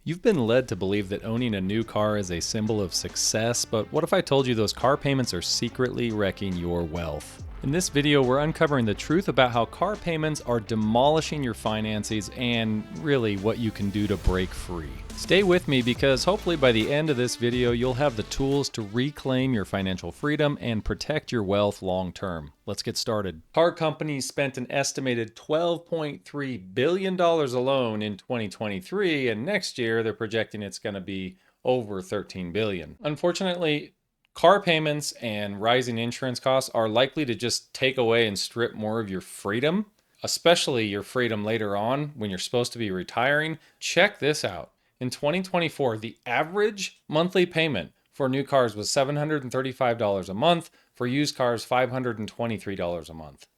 You've been led to believe that owning a new car is a symbol of success, but what if I told you those car payments are secretly wrecking your wealth? In this video, we're uncovering the truth about how car payments are demolishing your finances and really what you can do to break free. Stay with me because hopefully by the end of this video, you'll have the tools to reclaim your financial freedom and protect your wealth long term. Let's get started. Car companies spent an estimated $12.3 billion alone in 2023, and next year they're projecting it's going to be over $13 billion. Unfortunately, car payments and rising insurance costs are likely to just take away and strip more of your freedom, especially your freedom later on when you're supposed to be retiring. Check this out. In 2024, the average monthly payment for new cars was $735 a month, for used cars $523 a month.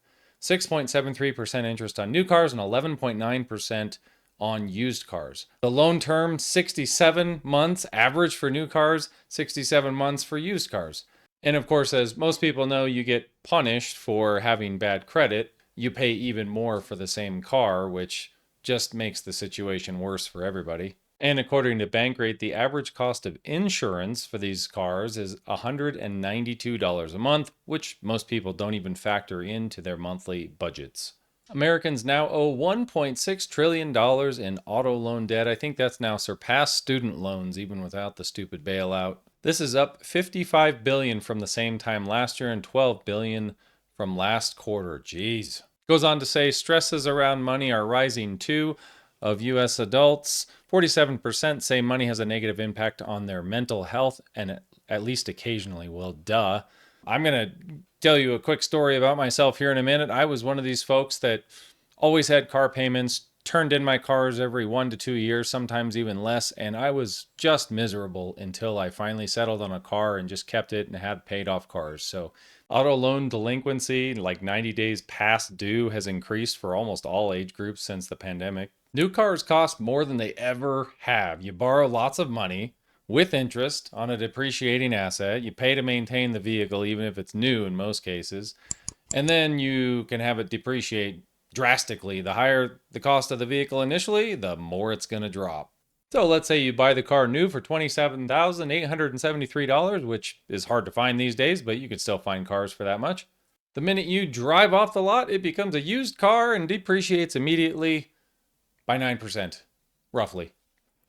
6.73% interest on new cars and 11.9% on used cars. The loan term, 67 months average for new cars, 67 months for used cars. And of course, as most people know, you get punished for having bad credit. You pay even more for the same car, which just makes the situation worse for everybody. And according to Bankrate, the average cost of insurance for these cars is $192 a month, which most people don't even factor into their monthly budgets. Americans now owe $1.6 trillion in auto loan debt. I think that's now surpassed student loans even without the stupid bailout. This is up $55 billion from the same time last year and $12 billion from last quarter. Jeez. Goes on to say stresses around money are rising too. Of U.S. adults, 47% say money has a negative impact on their mental health, and at least occasionally. Well, duh. I'm going to tell you a quick story about myself here in a minute. I was one of these folks that always had car payments, turned in my cars every 1 to 2 years, sometimes even less, and I was just miserable until I finally settled on a car and just kept it and had paid off cars. So auto loan delinquency, like 90 days past due, has increased for almost all age groups since the pandemic. New cars cost more than they ever have. You borrow lots of money with interest on a depreciating asset. You pay to maintain the vehicle, even if it's new in most cases. And then you can have it depreciate drastically. The higher the cost of the vehicle initially, the more it's going to drop. So let's say you buy the car new for $27,873, which is hard to find these days, but you can still find cars for that much. The minute you drive off the lot, it becomes a used car and depreciates immediately by 9%, roughly.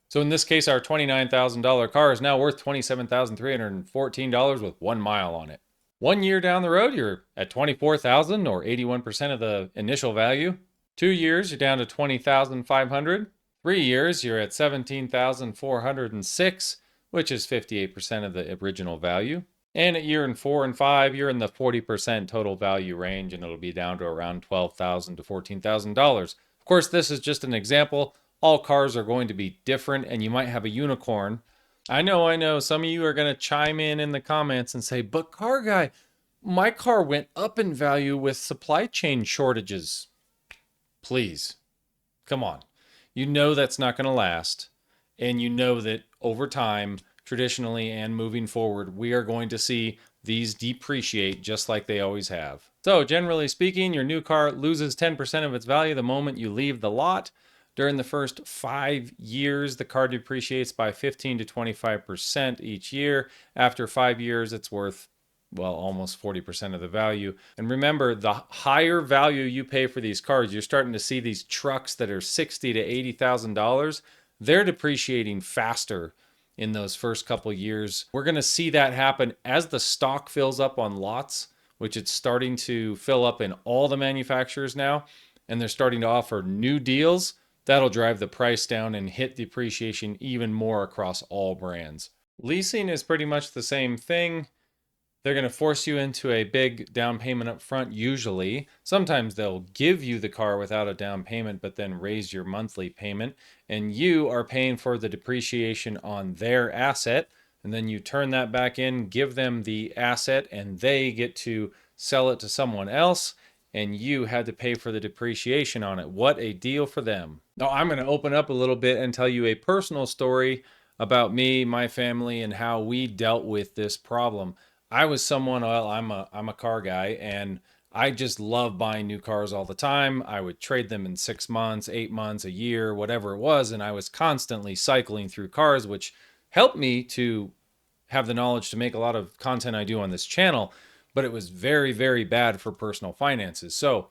So in this case, our $29,000 car is now worth $27,314 with 1 mile on it. 1 year down the road, you're at $24,000 or 81% of the initial value. 2 years, you're down to $20,500. 3 years, you're at $17,406, which is 58% of the original value. And at year 4 and 5, you're in the 40% total value range, and it'll be down to around $12,000 to $14,000. Of course, this is just an example. All cars are going to be different, and you might have a unicorn. I know. Some of you are going to chime in the comments and say, but car guy, my car went up in value with supply chain shortages. Please, come on. You know that's not going to last. And you know that over time, traditionally and moving forward, we are going to see these depreciate just like they always have. So generally speaking, your new car loses 10% of its value the moment you leave the lot. During the first 5 years, the car depreciates by 15 to 25% each year. After 5 years, it's worth, well, almost 40% of the value. And remember, the higher value you pay for these cars, you're starting to see these trucks that are $60,000 to $80,000. They're depreciating faster in those first couple years. We're going to see that happen as the stock fills up on lots, which it's starting to fill up in all the manufacturers now, and they're starting to offer new deals. That'll drive the price down and hit depreciation even more across all brands. Leasing is pretty much the same thing. They're going to force you into a big down payment up front, usually. Sometimes they'll give you the car without a down payment, but then raise your monthly payment. And you are paying for the depreciation on their asset. And then you turn that back in, give them the asset, and they get to sell it to someone else. And you had to pay for the depreciation on it. What a deal for them. Now, I'm going to open up a little bit and tell you a personal story about me, my family, and how we dealt with this problem. I was someone, well, I'm a car guy, and I just love buying new cars all the time. I would trade them in 6 months, 8 months, a year, whatever it was. And I was constantly cycling through cars, which helped me to have the knowledge to make a lot of content I do on this channel. But it was very, very bad for personal finances. So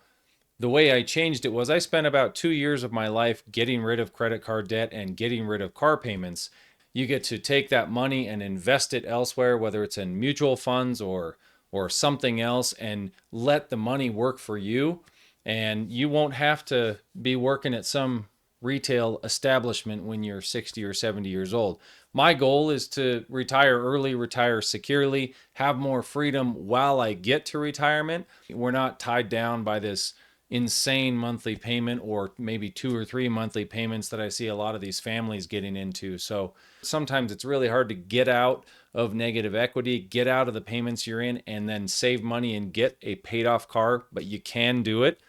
the way I changed it was I spent about 2 years of my life getting rid of credit card debt and getting rid of car payments. You get to take that money and invest it elsewhere, whether it's in mutual funds or something else, and let the money work for you. And you won't have to be working at some retail establishment when you're 60 or 70 years old. My goal is to retire early, retire securely, have more freedom while I get to retirement. We're not tied down by this insane monthly payment or maybe 2 or 3 monthly payments that I see a lot of these families getting into. So sometimes it's really hard to get out of negative equity, get out of the payments you're in, and then save money and get a paid off car, but you can do it.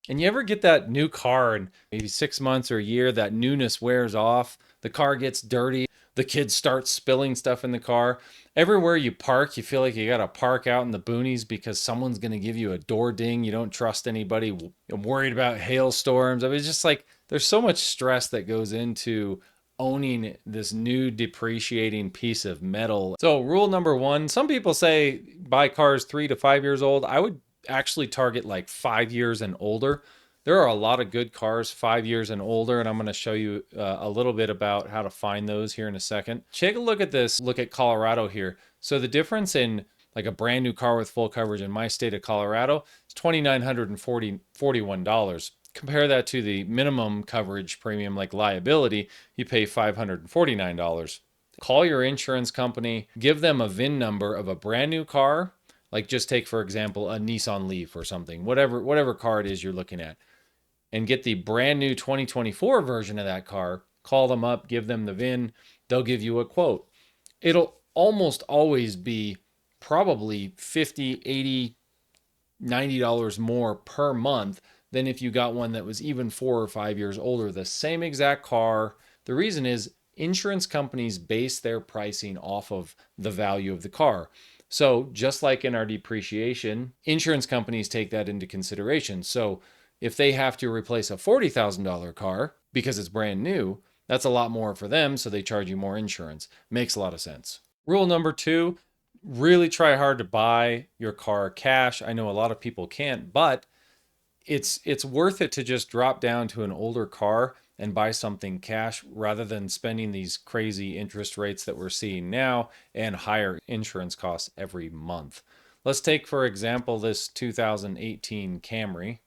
And you ever get that new car and maybe 6 months or a year, that newness wears off, the car gets dirty, the kids start spilling stuff in the car. Everywhere you park, you feel like you got to park out in the boonies because someone's going to give you a door ding. You don't trust anybody. I'm worried about hailstorms. I mean, it's just like there's so much stress that goes into owning this new depreciating piece of metal. So, rule number one, some people say buy cars 3 to 5 years old. I would actually target like 5 years and older. There are a lot of good cars 5 years and older, and I'm going to show you a little bit about how to find those here in a second. Take a look at this. Look at Colorado here. So the difference in like a brand new car with full coverage in my state of Colorado is $2,941. Compare that to the minimum coverage premium like liability, you pay $549. Call your insurance company, give them a VIN number of a brand new car. Like just take, for example, a Nissan Leaf or something, whatever car it is you're looking at, and get the brand new 2024 version of that car. Call them up, give them the VIN. They'll give you a quote. It'll almost always be probably $50, $80, $90 more per month than if you got one that was even 4 or 5 years older. The same exact car. The reason is insurance companies base their pricing off of the value of the car. So just like in our depreciation, insurance companies take that into consideration. So if they have to replace a $40,000 car because it's brand new, that's a lot more for them, so they charge you more insurance. Makes a lot of sense. Rule number two, really try hard to buy your car cash. I know a lot of people can't, but it's worth it to just drop down to an older car and buy something cash rather than spending these crazy interest rates that we're seeing now and higher insurance costs every month. Let's take, for example, this 2018 Camry.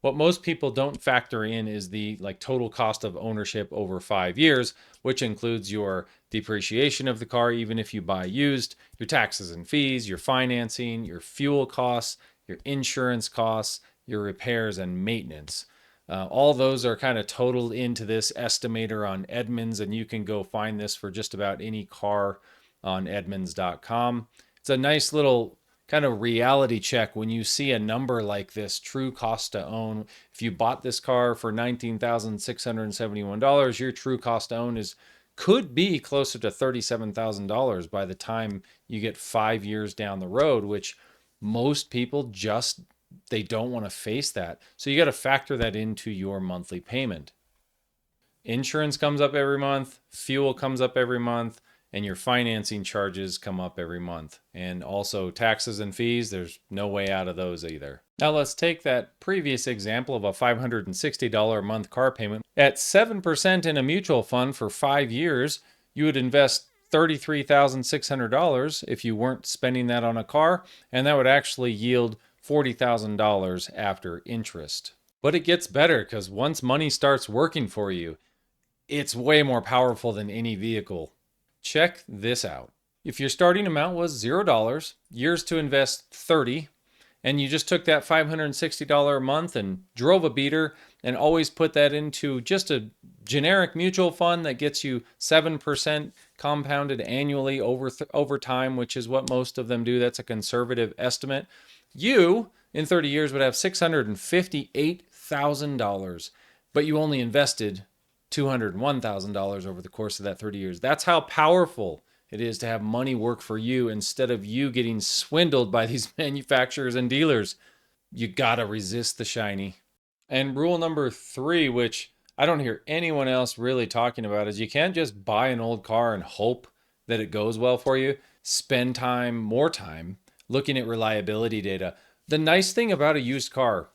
What most people don't factor in is the total cost of ownership over 5 years, which includes your depreciation of the car, even if you buy used, your taxes and fees, your financing, your fuel costs, your insurance costs, your repairs and maintenance. All those are kind of totaled into this estimator on Edmunds, and you can go find this for just about any car on Edmunds.com. It's a nice little kind of reality check when you see a number like this, true cost to own. If you bought this car for $19,671, your true cost to own could be closer to $37,000 by the time you get 5 years down the road, which most people they don't want to face that. So you got to factor that into your monthly payment. Insurance comes up every month, fuel comes up every month, and your financing charges come up every month. And also taxes and fees, there's no way out of those either. Now let's take that previous example of a $560 a month car payment. At 7% in a mutual fund for 5 years, you would invest $33,600 if you weren't spending that on a car, and that would actually yield $40,000 after interest. But it gets better because once money starts working for you, it's way more powerful than any vehicle. Check this out. If your starting amount was $0, years to invest 30, and you just took that $560 a month and drove a beater and always put that into just a generic mutual fund that gets you 7% compounded annually over time, which is what most of them do. That's a conservative estimate. You, in 30 years, would have $658,000, but you only invested $201,000 over the course of that 30 years. That's how powerful it is to have money work for you instead of you getting swindled by these manufacturers and dealers. You gotta resist the shiny. And rule number three, which I don't hear anyone else really talking about, is you can't just buy an old car and hope that it goes well for you. Spend time, more time, looking at reliability data. The nice thing about a used car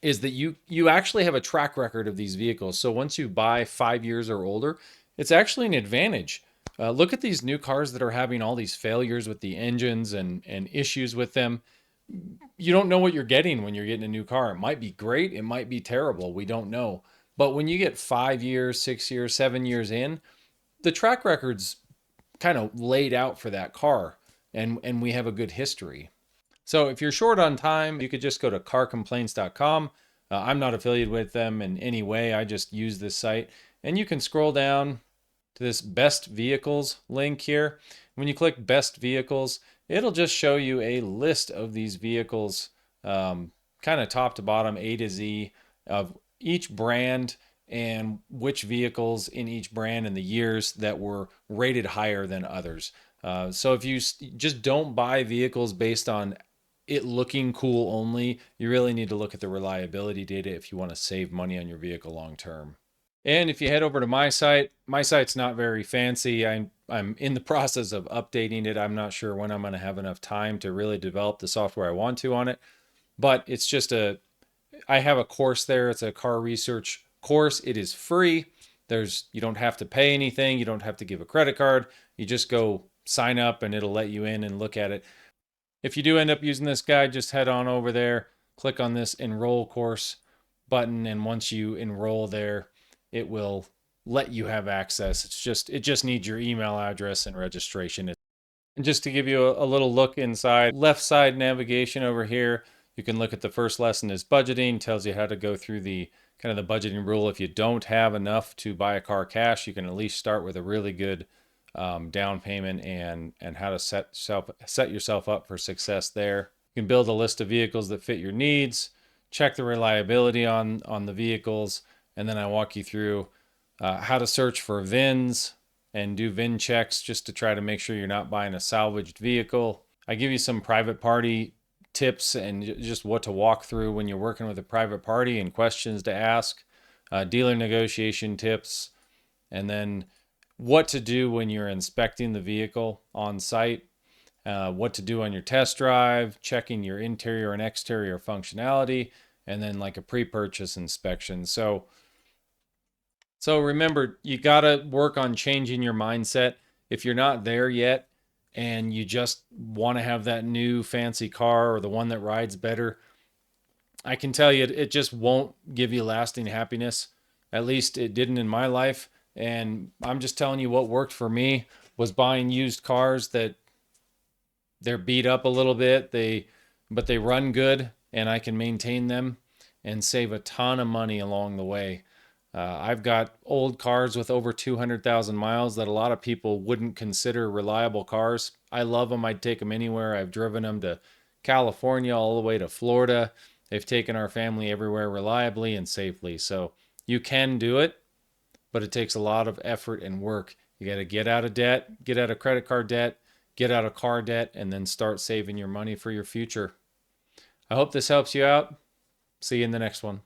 is that you actually have a track record of these vehicles. So once you buy 5 years or older, it's actually an advantage. Look at these new cars that are having all these failures with the engines and issues with them. You don't know what you're getting when you're getting a new car. It might be great, it might be terrible. We don't know. But when you get 5 years, 6 years, 7 years in, the track record's kind of laid out for that car, and we have a good history. So if you're short on time, you could just go to carcomplaints.com. I'm not affiliated with them in any way. I just use this site. And you can scroll down to this best vehicles link here. When you click best vehicles, it'll just show you a list of these vehicles, kind of top to bottom, A to Z, of each brand and which vehicles in each brand and the years that were rated higher than others. So if you just don't buy vehicles based on it looking cool only, you really need to look at the reliability data if you want to save money on your vehicle long term. And if you head over to my site's not very fancy. I'm in the process of updating it. I'm not sure when I'm going to have enough time to really develop the software I want to on it. But it's just I have a course there. It's a car research course. It is free. You don't have to pay anything. You don't have to give a credit card. You just go sign up and it'll let you in and look at it. If you do end up using this guide, just head on over there, click on this enroll course button, and once you enroll there, it will let you have access. It just needs your email address and registration. And just to give you a little look inside, left side navigation over here, you can look at the first lesson is budgeting, tells you how to go through the kind of the budgeting rule. If you don't have enough to buy a car cash, you can at least start with a really good down payment and how to set yourself up for success there. You can build a list of vehicles that fit your needs, check the reliability on the vehicles, and then I walk you through how to search for VINs and do VIN checks just to try to make sure you're not buying a salvaged vehicle. I give you some private party tips and just what to walk through when you're working with a private party and questions to ask, dealer negotiation tips, and then what to do when you're inspecting the vehicle on site, what to do on your test drive, checking your interior and exterior functionality, and then like a pre-purchase inspection. So remember, you got to work on changing your mindset. If you're not there yet and you just want to have that new fancy car or the one that rides better, I can tell you it just won't give you lasting happiness. At least it didn't in my life. And I'm just telling you what worked for me was buying used cars that they're beat up a little bit, but they run good and I can maintain them and save a ton of money along the way. I've got old cars with over 200,000 miles that a lot of people wouldn't consider reliable cars. I love them. I'd take them anywhere. I've driven them to California all the way to Florida. They've taken our family everywhere reliably and safely. So you can do it, but it takes a lot of effort and work. You got to get out of debt, get out of credit card debt, get out of car debt, and then start saving your money for your future. I hope this helps you out. See you in the next one.